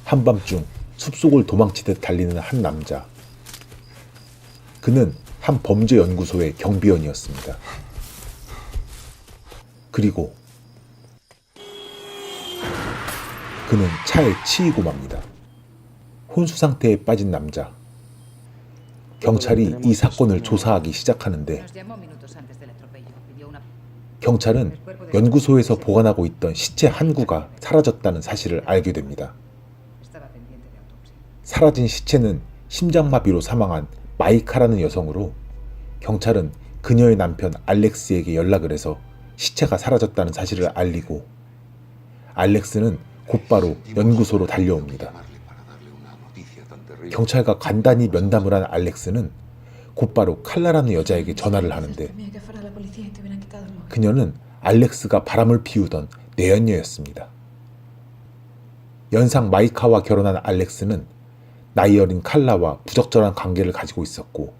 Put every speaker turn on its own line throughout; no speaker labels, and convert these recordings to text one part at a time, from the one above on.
한밤중 숲속을 도망치듯 달리는 한 남자. 그는 한 범죄 연구소의 경비원이었습니다. 그리고 그는 차에 치이고 맙니다. 혼수 상태에 빠진 남자. 경찰이 이 사건을 조사하기 시작하는데 경찰은 연구소에서 보관하고 있던 시체 한 구가 사라졌다는 사실을 알게 됩니다. 사라진 시체는 심장마비로 사망한 마이카라는 여성으로 경찰은 그녀의 남편 알렉스에게 연락을 해서 시체가 사라졌다는 사실을 알리고 알렉스는 곧바로 연구소로 달려옵니다. 경찰과 간단히 면담을 한 알렉스는 곧바로 칼라라는 여자에게 전화를 하는데 그녀는 알렉스가 바람을 피우던 내연녀였습니다. 연상 마이카와 결혼한 알렉스는 나이 어린 칼라와 부적절한 관계를 가지고 있었고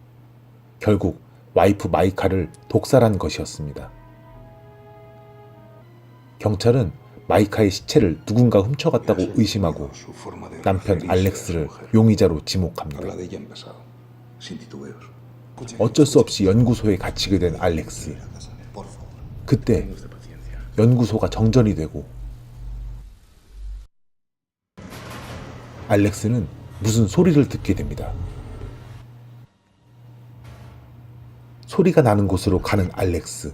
결국 와이프 마이카를 독살한 것이었습니다. 경찰은 마이카의 시체를 누군가 훔쳐갔다고 의심하고 남편 알렉스를 용의자로 지목합니다. 어쩔 수 없이 연구소에 갇히게 된 알렉스. 그때 연구소가 정전이 되고 알렉스는 무슨 소리를 듣게 됩니다. 소리가 나는 곳으로 가는 알렉스.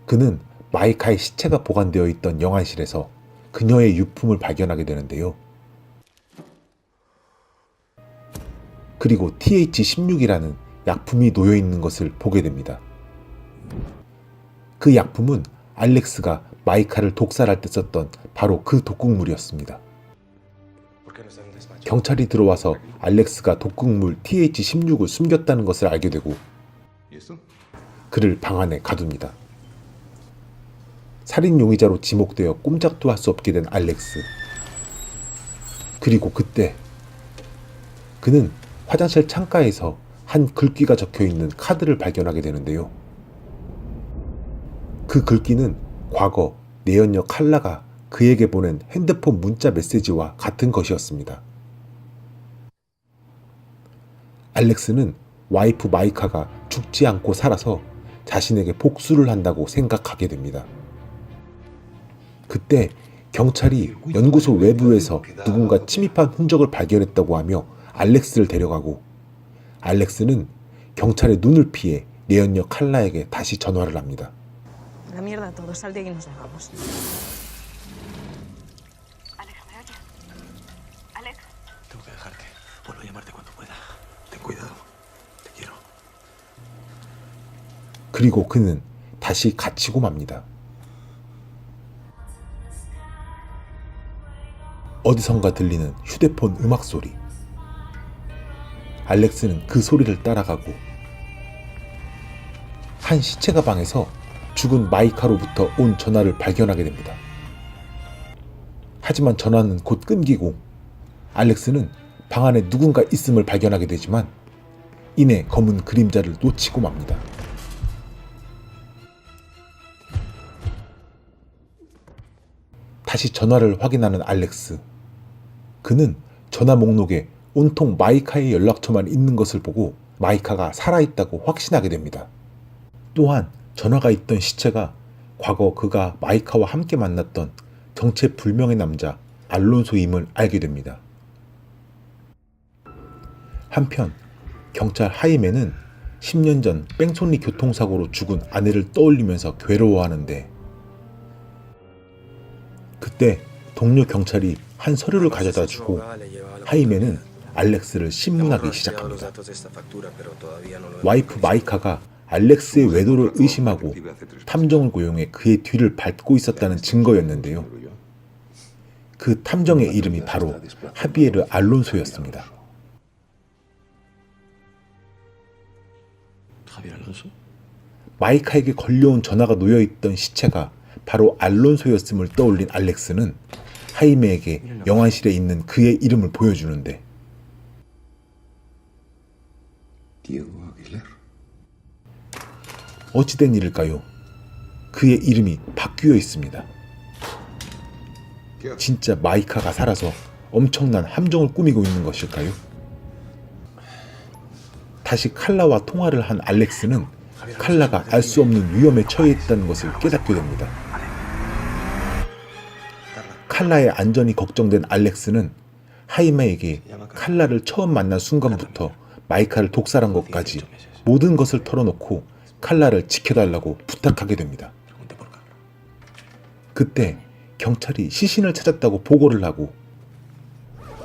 그는 마이카의 시체가 보관되어 있던 영안실에서 그녀의 유품을 발견하게 되는데요. 그리고 TH16이라는 약품이 놓여 있는 것을 보게 됩니다. 그 약품은 알렉스가 마이카를 독살할 때 썼던 바로 그 독극물이었습니다. 경찰이 들어와서 알렉스가 독극물 TH16을 숨겼다는 것을 알게 되고 그를 방 안에 가둡니다. 살인 용의자로 지목되어 꼼짝도 할 수 없게 된 알렉스. 그리고 그때 그는 화장실 창가에서 한 글귀가 적혀있는 카드를 발견하게 되는데요. 그 글귀는 과거 내연녀 칼라가 그에게 보낸 핸드폰 문자 메시지와 같은 것이었습니다. 알렉스는 와이프 마이카가 죽지 않고 살아서 자신에게 복수를 한다고 생각하게 됩니다. 그때 경찰이 연구소 외부에서 누군가 침입한 흔적을 발견했다고 하며 알렉스를 데려가고 알렉스는 경찰의 눈을 피해 내연녀 칼라에게 다시 전화를 합니다. 그리고 그는 다시 갇히고 맙니다. 어디선가 들리는 휴대폰 음악 소리. 알렉스는 그 소리를 따라가고 한 시체 가방에서 죽은 마이카로부터 온 전화를 발견하게 됩니다. 하지만 전화는 곧 끊기고 알렉스는 방 안에 누군가 있음을 발견하게 되지만 이내 검은 그림자를 놓치고 맙니다. 다시 전화를 확인하는 알렉스. 그는 전화 목록에 온통 마이카의 연락처만 있는 것을 보고 마이카가 살아있다고 확신하게 됩니다. 또한 전화가 있던 시체가 과거 그가 마이카와 함께 만났던 정체불명의 남자 알론소임을 알게 됩니다. 한편 경찰 하이메는 10년 전 뺑소니 교통사고로 죽은 아내를 떠올리면서 괴로워하는데 그때 동료 경찰이 한 서류를 가져다 주고 하이메는 알렉스를 신문하기 시작합니다. 와이프 마이카가 알렉스의 외도를 의심하고 탐정을 고용해 그의 뒤를 밟고 있었다는 증거였는데요. 그 탐정의 이름이 바로 하비에르 알론소였습니다. 마이카에게 걸려온 전화가 놓여있던 시체가 바로 알론소였음을 떠올린 알렉스는 하이메에게 영안실에 있는 그의 이름을 보여주는데 어찌된 일일까요? 그의 이름이 바뀌어 있습니다. 진짜 마이카가 살아서 엄청난 함정을 꾸미고 있는 것일까요? 다시 칼라와 통화를 한 알렉스는 칼라가 알 수 없는 위험에 처해 있다는 것을 깨닫게 됩니다. 칼라의 안전이 걱정된 알렉스는 하이메에게 칼라를 처음 만난 순간부터 마이카를 독살한 것까지 모든 것을 털어놓고 칼라를 지켜달라고 부탁하게 됩니다. 그때 경찰이 시신을 찾았다고 보고를 하고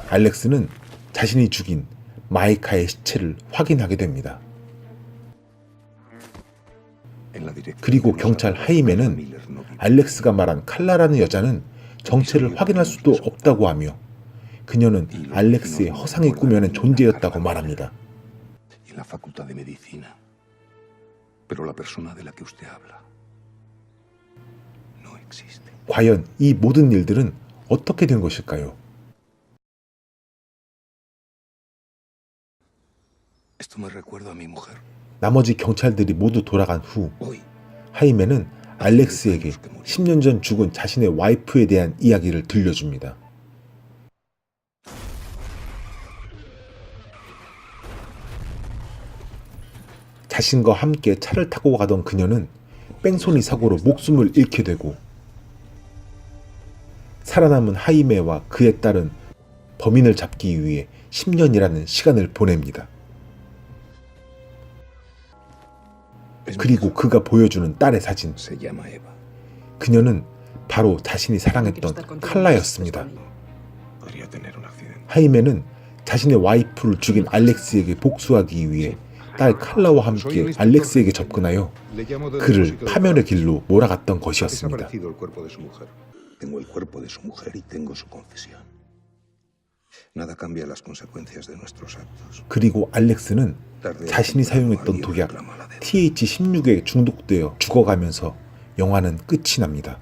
알렉스는 자신이 죽인 마이카의 시체를 확인하게 됩니다. 그리고 경찰 하이메는 알렉스가 말한 칼라라는 여자는 정체를 확인할 수도 없다고 하며 그녀는 알렉스의 허상에 꾸며낸 존재였다고 말합니다. 과연 이 모든 일들은 어떻게 된 것일까요? 나머지 경찰들이 모두 돌아간 후 하이메는 알렉스에게 10년 전 죽은 자신의 와이프에 대한 이야기를 들려줍니다. 자신과 함께 차를 타고 가던 그녀는 뺑소니 사고로 목숨을 잃게 되고 살아남은 하이메와 그의 딸은 범인을 잡기 위해 10년이라는 시간을 보냅니다. 그리고 그가 보여주는 딸의 사진. 그녀는 바로 자신이 사랑했던 칼라였습니다. 하이메는 자신의 와이프를 죽인 알렉스에게 복수하기 위해 딸 칼라와 함께 알렉스에게 접근하여 그를 파멸의 길로 몰아갔던 것이었습니다. 그리고 알렉스는 자신이 사용했던 독약 TH16에 중독되어 죽어가면서 영화는 끝이 납니다.